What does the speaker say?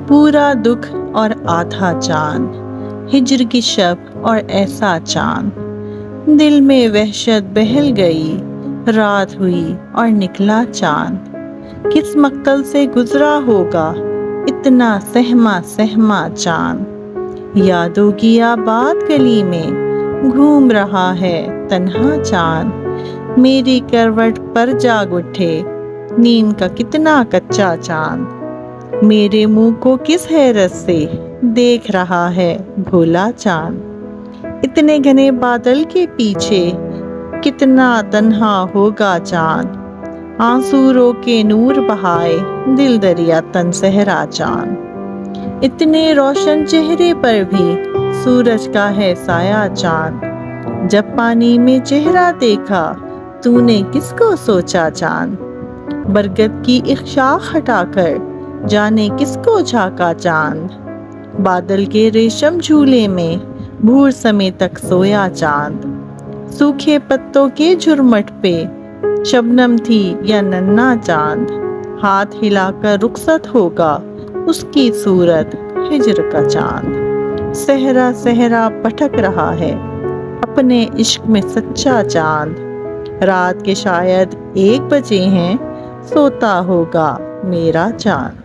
پورا دکھ اور آدھا چاند، ہجر کی شب اور ایسا چاند، دل میں وحشت بہل گئی، رات ہوئی اور نکلا چاند، کس مقتل سے گزرا ہوگا اتنا سہما سہما چاند، یادوں کی آباد گلی میں گھوم رہا ہے تنہا چاند، میری کروٹ پر جاگ اٹھے نیند کا کتنا کچا چاند، میرے منہ کو کس حیرت سے دیکھ رہا ہے بھولا چاند، اتنے گھنے بادل کے پیچھے کتنا تنہا ہوگا چاند، آنسو رو کے نور بہائے دل دریا تن صحرا چاند، اتنے روشن چہرے پر بھی سورج کا ہے سایہ چاند، جب پانی میں چہرہ دیکھا تو نے کس کو سوچا چاند، برگد کی ایک شاخ ہٹا کر جانے کس کو جھانکا چاند، بادل کے ریشم جھولے میں بھور سمے تک سویا چاند، سوکھے پتوں کے جھرمٹ پہ شبنم تھی یا ننھا چاند، ہاتھ ہلا کر رخصت ہوگا اس کی صورت ہجر کا چاند، صحرا صحرا بھٹک رہا ہے اپنے عشق میں سچا چاند، رات کے شاید 1 بجے ہیں سوتا ہوگا میرا چاند۔